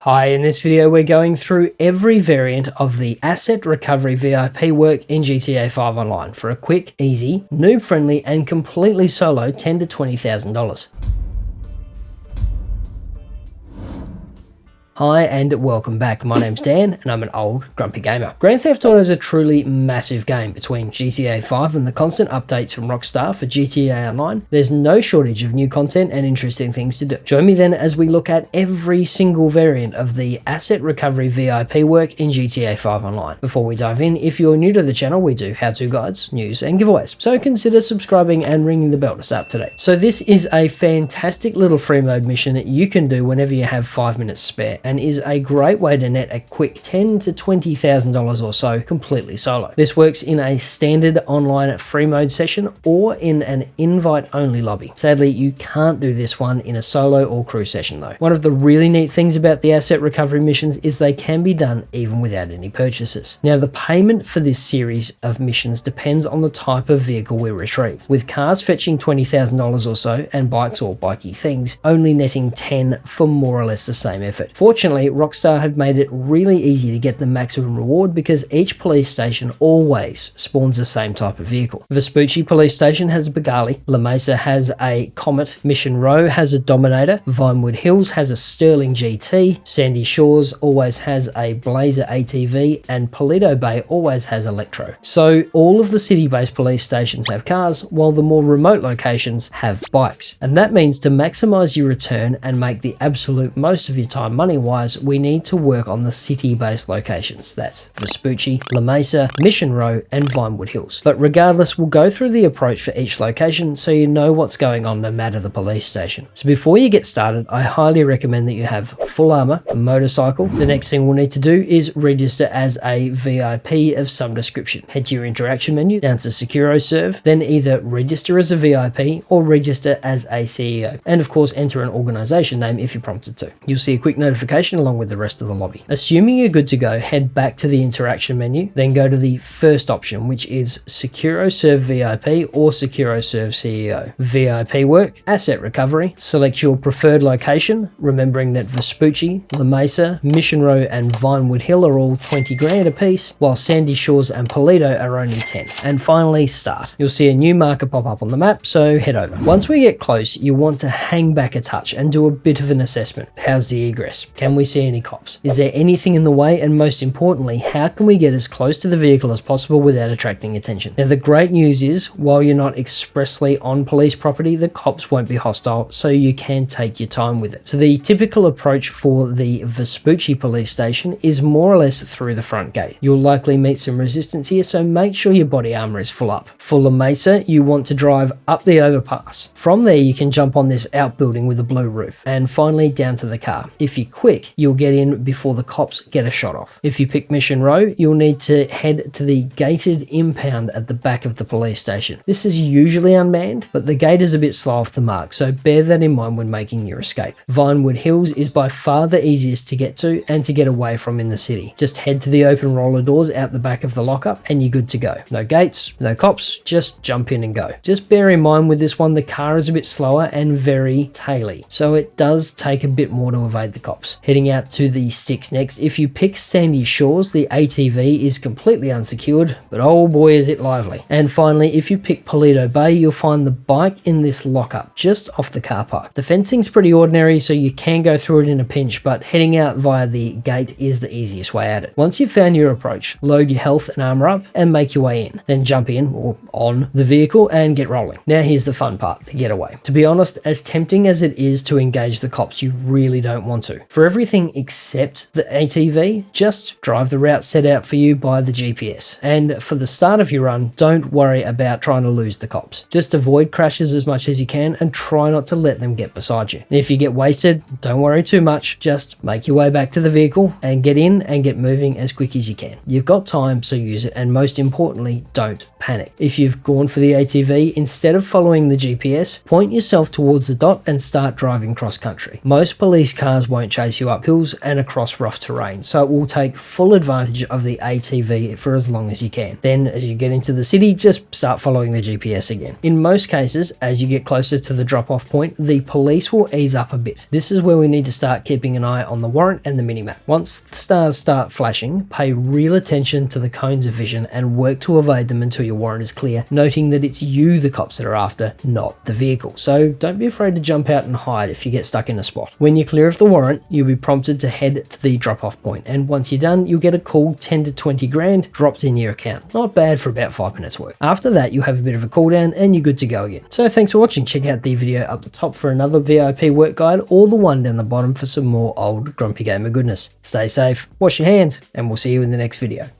Hi, in this video we're going through every variant of the Asset Recovery VIP work in GTA 5 Online for a quick, easy, noob-friendly and completely solo $10,000 to $20,000. Hi and welcome back, my name's Dan and I'm an old grumpy gamer. Grand Theft Auto is a truly massive game. Between GTA 5 and the constant updates from Rockstar for GTA Online, there's no shortage of new content and interesting things to do. Join me then as we look at every single variant of the Asset Recovery VIP work in GTA 5 Online. Before we dive in, if you're new to the channel, we do how-to guides, news and giveaways, so consider subscribing and ringing the bell to stay up to date. So this is a fantastic little free mode mission that you can do whenever you have 5 minutes spare, and is a great way to net a quick $10,000 to $20,000 or so completely solo. This works in a standard online free mode session or in an invite only lobby. Sadly, you can't do this one in a solo or crew session though. One of the really neat things about the asset recovery missions is they can be done even without any purchases. Now, the payment for this series of missions depends on the type of vehicle we retrieve, with cars fetching $20,000 or so and bikes or bikey things only netting 10 for more or less the same effort. Fortunately, Rockstar have made it really easy to get the maximum reward because each police station always spawns the same type of vehicle. Vesupucci police station has a Bengali, La Mesa has a Comet, Mission Row has a Dominator, Vinewood Hills has a Sterling GT, Sandy Shores always has a Blazer ATV, and Paleto Bay always has Electro. So all of the city-based police stations have cars, while the more remote locations have bikes. And that means to maximize your return and make the absolute most of your time money-wise, we need to work on the city-based locations. That's Vesupucci, La Mesa, Mission Row, and Vinewood Hills. But regardless, we'll go through the approach for each location so you know what's going on no matter the police station. So before you get started, I highly recommend that you have full armor, a motorcycle. The next thing we'll need to do is register as a VIP of some description. Head to your interaction menu, down to Securo Serve, then either register as a VIP or register as a CEO. And of course, enter an organization name if you're prompted to. You'll see a quick notification along with the rest of the lobby. Assuming you're good to go, head back to the interaction menu, then go to the first option, which is Securo Serve VIP or Securo Serve CEO. VIP work, asset recovery, select your preferred location, remembering that Vesupucci, La Mesa, Mission Row and Vinewood Hill are all 20 grand a piece, while Sandy Shores and Paleto are only 10. And finally, start. You'll see a new marker pop up on the map, so head over. Once we get close, you want to hang back a touch and do a bit of an assessment. How's the egress? Can we see any cops? Is there anything in the way? And most importantly, how can we get as close to the vehicle as possible without attracting attention? Now, the great news is, while you're not expressly on police property, the cops won't be hostile, so you can take your time with it. So the typical approach for the Vesupucci police station is more or less through the front gate. You'll likely meet some resistance here, so make sure your body armor is full up. For La Mesa, you want to drive up the overpass. From there, you can jump on this outbuilding with a blue roof, and finally down to the car. If you're quick, you'll get in before the cops get a shot off. If you pick Mission Row, you'll need to head to the gated impound at the back of the police station. This is usually unmanned, but the gate is a bit slow off the mark, so bear that in mind when making your escape. Vinewood Hills is by far the easiest to get to and to get away from in the city. Just head to the open roller doors out the back of the lockup and you're good to go. No gates, no cops, just jump in and go. Just bear in mind with this one, the car is a bit slower and very taily, so it does take a bit more to evade the cops. Heading out to the sticks next. If you pick Sandy Shores, the ATV is completely unsecured, but oh boy is it lively. And finally, if you pick Paleto Bay, you'll find the bike in this lockup just off the car park. The fencing's pretty ordinary, so you can go through it in a pinch, but heading out via the gate is the easiest way at it. Once you've found your approach, load your health and armor up and make your way in. Then jump in or on the vehicle and get rolling. Now here's the fun part, the getaway. To be honest, as tempting as it is to engage the cops, you really don't want to. For everything except the ATV, just drive the route set out for you by the GPS. And for the start of your run, don't worry about trying to lose the cops. Just avoid crashes as much as you can and try not to let them get beside you. And if you get wasted, don't worry too much. Just make your way back to the vehicle and get in and get moving as quick as you can. You've got time, so use it, and most importantly, don't panic. If you've gone for the ATV, instead of following the GPS, point yourself towards the dot and start driving cross country. Most police cars won't chase race you up hills and across rough terrain, so it will take full advantage of the ATV for as long as you can. Then as you get into the city, just start following the GPS again. In most cases, as you get closer to the drop-off point, the police will ease up a bit. This is where we need to start keeping an eye on the warrant and the minimap. Once the stars start flashing, pay real attention to the cones of vision and work to evade them until your warrant is clear, noting that it's you the cops that are after, not the vehicle. So don't be afraid to jump out and hide if you get stuck in a spot. When you're clear of the warrant, you'll be prompted to head to the drop-off point, and once you're done, you'll get a cool 10 to 20 grand dropped in your account. Not bad for about 5 minutes work. After that, you'll have a bit of a cooldown and you're good to go again. So thanks for watching. Check out the video up the top for another VIP work guide, or the one down the bottom for some more old Grumpy Gamer goodness. Stay safe, wash your hands, and we'll see you in the next video.